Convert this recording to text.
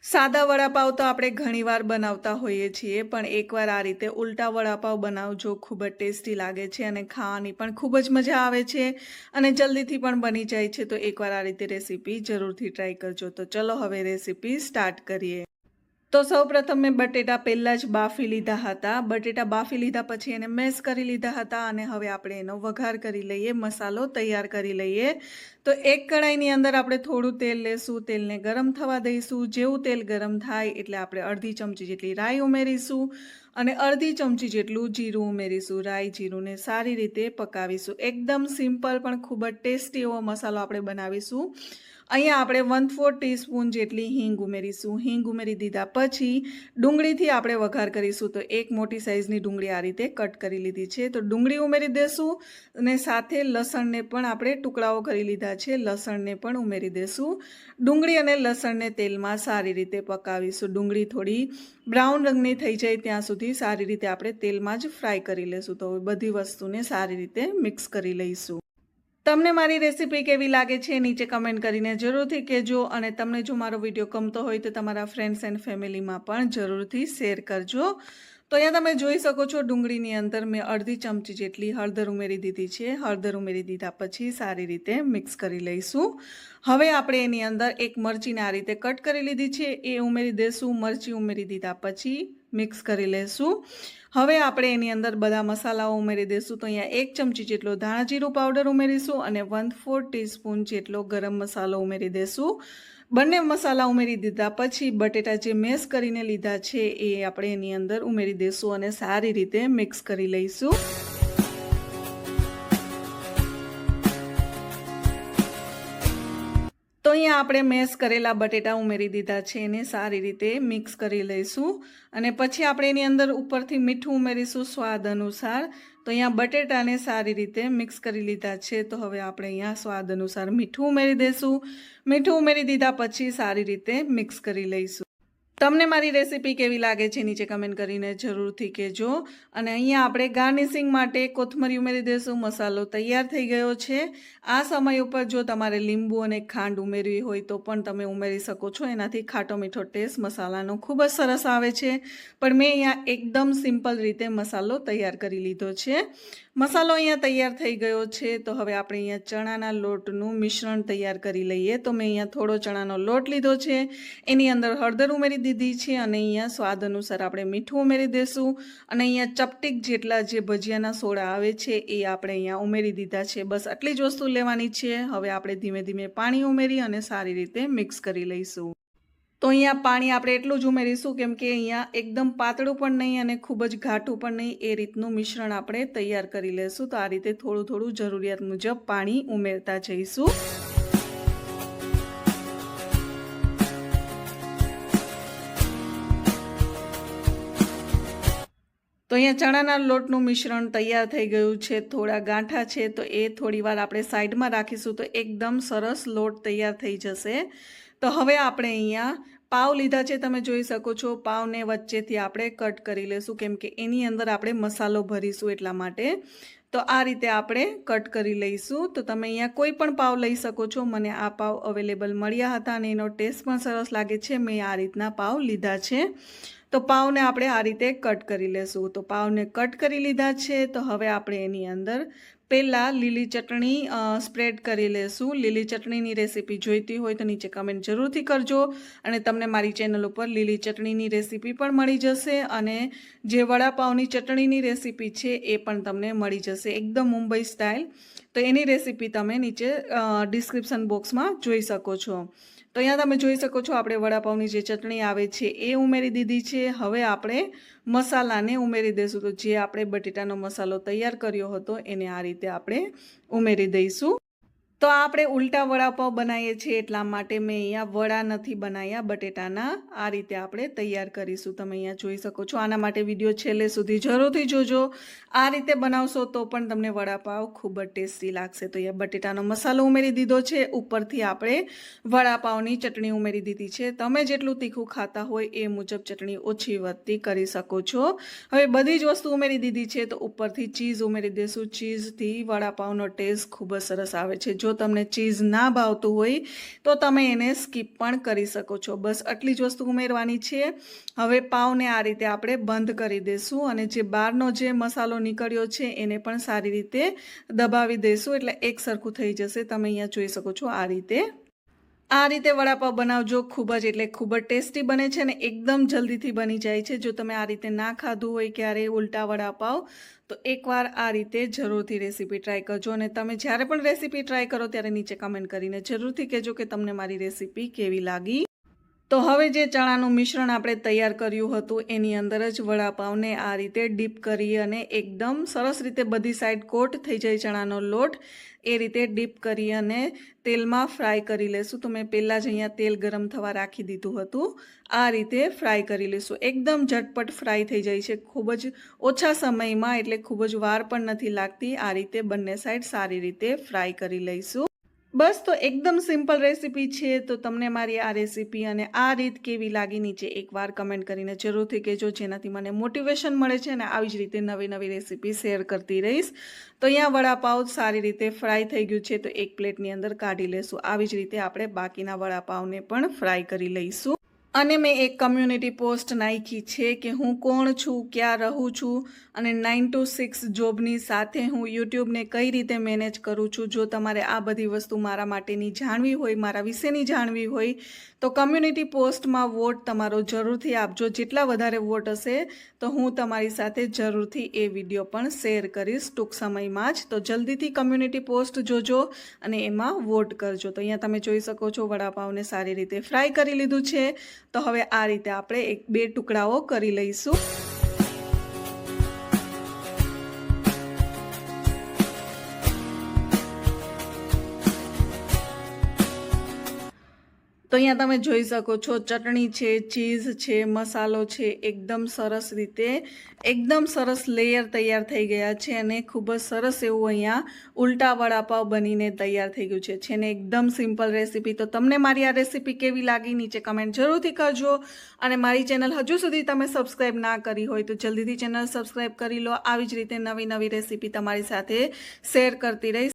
સાદા વડાપાવ તો આપણે ઘણીવાર બનાવતા હોઈએ છીએ, પણ એકવાર આ રીતે ઉલટા વડાપાવ બનાવજો. ખૂબ જ ટેસ્ટી લાગે છે અને ખાવાની પણ ખૂબ જ મજા આવે છે અને જલ્દીથી પણ બની જાય છે. તો એકવાર આ રીતે રેસીપી જરૂરથી ટ્રાય કરજો. તો ચલો હવે રેસીપી સ્ટાર્ટ કરીએ. તો સૌપ્રથમ મેં બટેટા પહેલાં જ બાફી લીધા હતા. બટેટા બાફી લીધા પછી એને મેશ કરી લીધા હતા અને હવે આપણે એનો વઘાર કરી લઈએ, મસાલો તૈયાર કરી લઈએ. તો એક કઢાઈની અંદર આપણે થોડું તેલ લેશું, તેલને ગરમ થવા દઈશું. જેવું તેલ ગરમ થાય એટલે આપણે અડધી ચમચી જેટલી રાઈ ઉમેરીશું અને અડધી ચમચી જેટલું જીરું ઉમેરીશું. રાઈ જીરુંને સારી રીતે પકાવીશું. એકદમ સિમ્પલ પણ ખૂબ જ ટેસ્ટી એવો મસાલો આપણે બનાવીશું. અહીંયા આપણે 1/4 ટીસ્પૂન જેટલી હિંગ ઉમેરીશું. હિંગ ઉમેરી દીધા પછી ડુંગળીથી આપણે વઘાર કરીશું. તો એક મોટી સાઇઝની ડુંગળી આ રીતે કટ કરી લીધી છે. તો ડુંગળી ઉમેરી દેશું અને સાથે લસણને પણ આપણે ટુકડાઓ કરી લીધા છે. લસણને પણ ઉમેરી દેશું. ડુંગળી અને લસણને તેલમાં સારી રીતે પકાવીશું. ડુંગળી થોડી બ્રાઉન રંગની થઈ જાય ત્યાં સુધી સારી રીતે આપણે તેલમાં જ ફ્રાય કરી લઈશું. તો બધી વસ્તુને સારી રીતે મિક્સ કરી લઈશું. તમને મારી રેસીપી કેવી લાગે છે નીચે કમેન્ટ કરીને જરૂરથી કહેજો અને તમને જો મારો વિડીયો ગમતો હોય તો તમારા ફ્રેન્ડ્સ એન્ડ ફેમિલીમાં પણ જરૂરથી શેર કરજો. તો અહીંયા તમે જોઈ શકો છો ડુંગળીની અંદર મેં અડધી ચમચી જેટલી હળદર ઉમેરી દીધી છે. હળદર ઉમેરી દીધા પછી સારી રીતે મિક્સ કરી લઈશું. હવે આપણે એની અંદર એક મરચીને આ રીતે કટ કરી લીધી છે એ ઉમેરી દઈશું. મરચી ઉમેરી દીધા પછી મિક્સ કરી લઈશું. હવે આપણે એની અંદર બધા મસાલાઓ ઉમેરી દઈશું. તો અહીંયા એક ચમચી જેટલો ધાણા જીરું પાવડર ઉમેરીશું અને 1/4 ટીસ્પૂન જેટલો ગરમ મસાલો ઉમેરી દઈશું. બંને મસાલા ઉમેરી દીધા પછી બટેટા જે મેશ કરીને લીધા છે એ આપણે એની અંદર ઉમેરી દઈશું અને સારી રીતે મિક્સ કરી લઈશું. તો અહીંયા આપણે મેશ કરેલા બટેટા ઉમેરી દીધા છે, એને સારી રીતે મિક્સ કરી લઈશું અને પછી આપણે એની અંદર ઉપરથી મીઠું ઉમેરીશું સ્વાદ અનુસાર. તો અહીંયા બટેટાને સારી રીતે મિક્સ કરી લીધા છે. તો હવે આપણે અહીંયા સ્વાદ અનુસાર મીઠું ઉમેરી દઈશું. મીઠું ઉમેરી દીધા પછી સારી રીતે મિક્સ કરી લઈશું. તમને મારી રેસીપી કેવી લાગે છે નીચે કમેન્ટ કરીને જરૂરથી કહેજો. અને અહીંયા આપણે ગાર્નિશિંગ માટે કોથમરી ઉમેરી દઈશું. મસાલો તૈયાર થઈ ગયો છે. આ સમય ઉપર જો તમારે લીંબુ અને ખાંડ ઉમેરવી હોય તો પણ તમે ઉમેરી શકો છો. એનાથી ખાટો મીઠો ટેસ્ટ મસાલાનો ખૂબ જ સરસ આવે છે. પણ મેં અહીંયા એકદમ સિમ્પલ રીતે મસાલો તૈયાર કરી લીધો છે. મસાલો અહીંયા તૈયાર થઈ ગયો છે. તો હવે આપણે અહીંયા ચણાના લોટનું મિશ્રણ તૈયાર કરી લઈએ. તો મેં અહીંયા થોડો ચણાનો લોટ લીધો છે, એની અંદર હળદર ઉમેરી દીધી છે અને અહીંયા સ્વાદ અનુસાર આપણે મીઠું ઉમેરી દઈશું અને અહીંયા ચપટીક જેટલા જે ભજીયાના સોડા આવે છે એ આપણે અહીંયા ઉમેરી દીધા છે. બસ આટલી જ વસ્તુ લેવાની છે. હવે આપણે ધીમે ધીમે પાણી ઉમેરી અને સારી રીતે મિક્સ કરી લઈશું. તો અહીંયા પાણી આપણે એટલું જ ઉમેરીશું કેમ કે અહીંયા એકદમ પાતળું પણ નહીં અને ખૂબ જ ઘાટું પણ નહીં, એ રીતનું મિશ્રણ આપણે તૈયાર કરી લઈશું. તો આ રીતે થોડું થોડું જરૂરિયાત મુજબ પાણી ઉમેરતા જઈશું. તો અહીંયા ચણાના લોટનું મિશ્રણ તૈયાર થઈ ગયું છે. થોડા ગાંઠા છે તો એ થોડી વાર આપણે સાઈડમાં રાખીશું તો એકદમ સરસ લોટ તૈયાર થઈ જશે. તો હવે આપણે અહીંયા પાવ લીધા છે, તમે જોઈ શકો છો. પાવને વચ્ચેથી આપણે કટ કરી લઈશું કેમ કે એની અંદર આપણે મસાલો ભરીશું એટલા માટે. તો આ રીતે આપણે કટ કરી લઈશું. તો તમે અહીંયા કોઈ પણ પાવ લઈ શકો છો. મને આ પાવ અવેલેબલ મળ્યા હતા અને એનો ટેસ્ટ પણ સરસ લાગે છે. મેં આ રીતના પાવ લીધા છે. તો પાવને આપણે આ રીતે કટ કરી લેશું. તો પાવને કટ કરી લીધા છે. તો હવે આપણે એની અંદર પહેલાં લીલી ચટણી સ્પ્રેડ કરી લેશું. લીલી ચટણીની રેસીપી જોઈતી હોય તો નીચે કમેન્ટ જરૂરથી કરજો અને તમને મારી ચેનલ ઉપર લીલી ચટણીની રેસીપી પણ મળી જશે અને જે વડાપાવની ચટણીની રેસીપી છે એ પણ તમને મળી જશે એકદમ મુંબઈ સ્ટાઇલ. તો એની રેસીપી તમે નીચે ડિસ્ક્રિપ્શન બોક્સમાં જોઈ શકો છો. તો અહીંયા તમે જોઈ શકો છો આપણે વડાપાવની જે ચટણી આવે છે એ ઉમેરી દીધી છે. હવે આપણે મસાલાને ઉમેરી દઈશું. તો જે આપણે બટેટાનો મસાલો તૈયાર કર્યો હતો એને આ રીતે આપણે ઉમેરી દઈશું. તો આપણે ઉલટા વડાપાવ બનાવીએ છીએ એટલા માટે મેં અહીંયા વડા નથી બનાવ્યા બટેટાના. આ રીતે આપણે તૈયાર કરીશું. તમે અહીંયા જોઈ શકો છો. આના માટે વિડીયો છેલ્લે સુધી જરૂરથી જોજો. આ રીતે બનાવશો તો પણ તમને વડાપાવ ખૂબ જ ટેસ્ટી લાગશે. તો અહીંયા બટેટાનો મસાલો ઉમેરી દીધો છે. ઉપરથી આપણે વડાપાવની ચટણી ઉમેરી દીધી છે. તમે જેટલું તીખું ખાતા હોય એ મુજબ ચટણી ઓછી વધતી કરી શકો છો. હવે બધી જ વસ્તુ ઉમેરી દીધી છે તો ઉપરથી ચીઝ ઉમેરી દઈશું. ચીઝથી વડાપાવનો ટેસ્ટ ખૂબ જ સરસ આવે છે. જો તમને ચીઝ ના ભાવતું હોય તો તમે એને સ્કીપ પણ કરી શકો છો. બસ આટલી જ વસ્તુ ઉમેરવાની છે. હવે પાવને આ રીતે આપણે બંધ કરી દઈશું અને જે બહારનો જે મસાલો નીકળ્યો છે એને પણ સારી રીતે દબાવી દઈશું એટલે એક સરખું થઈ જશે. તમે અહીંયા જોઈ શકો છો આ રીતે વડાપાવ બનાવજો. ખૂબ જ ટેસ્ટી બને છે અને એકદમ જલ્દીથી બની જાય છે. જો તમે આ રીતે ના ખાધું હોય ક્યારે ઉલટા વડાપાવ તો એકવાર આ રીતે જરૂરથી રેસીપી ટ્રાય કરજો. અને તમે જ્યારે પણ રેસીપી ટ્રાય કરો ત્યારે નીચે કમેન્ટ કરીને જરૂરથી કહેજો કે તમને મારી રેસીપી કેવી લાગી. તો હવે જે ચણાનું મિશ્રણ આપણે તૈયાર કર્યું હતું એની અંદર જ વડાપાવને આ રીતે ડીપ કરી અને એકદમ સરસ રીતે બધી સાઈડ કોટ થઈ જાય ચણાનો લોટ એ રીતે ડીપ કરી અને તેલમાં ફ્રાય કરી લેશું. તો મેં પહેલાં જ અહીંયા તેલ ગરમ થવા રાખી દીધું હતું. આ રીતે ફ્રાય કરી લઈશું. એકદમ ઝટપટ ફ્રાય થઈ જાય છે ખૂબ જ ઓછા સમયમાં, એટલે ખૂબ જ વાર પણ નથી લાગતી. આ રીતે બંને સાઈડ સારી રીતે ફ્રાય કરી લઈશું. બસ તો એકદમ સિમ્પલ રેસીપી છે. તો તમને મારી આ રેસીપી અને આ રીત કેવી લાગી નીચે એકવાર કમેન્ટ કરીને જરૂરથી કહેજો, જેનાથી મને મોટિવેશન મળે છે અને આવી જ રીતે નવી નવી રેસીપી શેર કરતી રહીશ. તો અહીંયા વડાપાવ સારી રીતે ફ્રાય થઈ ગયું છે તો એક પ્લેટની અંદર કાઢી લેશું. આવી જ રીતે આપણે બાકીના વડાપાવને પણ ફ્રાય કરી લઈશું. અને મેં એક કમ્યુનિટી પોસ્ટ નાખી છે કે હું કોણ છું, ક્યાં રહું છું અને 9 to 6 જોબની સાથે હું યુટ્યુબને કઈ રીતે મેનેજ કરું છું. જો તમારે આ બધી વસ્તુ મારા માટેની જાણવી હોય, મારા વિશેની જાણવી હોય તો કમ્યુનિટી પોસ્ટમાં વોટ તમારો જરૂરથી આપજો. જેટલા વધારે વોટ હશે તો હું તમારી સાથે જરૂરથી એ વિડીયો પણ શેર કરીશ ટૂંક સમયમાં જ. તો જલ્દીથી કમ્યુનિટી પોસ્ટ જોજો અને એમાં વોટ કરજો. તો અહીંયા તમે જોઈ શકો છો વડાપાવને સારી રીતે ફ્રાય કરી લીધું છે. તો હવે આ રીતે આપણે 2 ટુકડાઓ કરી લઈશું. તો અહીંયા તમે જોઈ શકો છો ચટણી છે, ચીઝ છે, મસાલો છે, એકદમ સરસ લેયર તૈયાર થઈ ગયા છે અને ખૂબ જ સરસ એવું અહીંયા ઉલટા વડાપાવ બનીને તૈયાર થઈ ગયું છે ને એકદમ સિમ્પલ રેસીપી. તો તમને મારી આ રેસીપી કેવી લાગી નીચે કમેન્ટ જરૂરથી કરજો. અને મારી ચેનલ હજુ સુધી તમે સબસ્ક્રાઈબ ના કરી હોય તો જલ્દીથી ચેનલ સબસ્ક્રાઈબ કરી લો. આવી જ રીતે નવી નવી રેસીપી તમારી સાથે શેર કરતી રહીશ.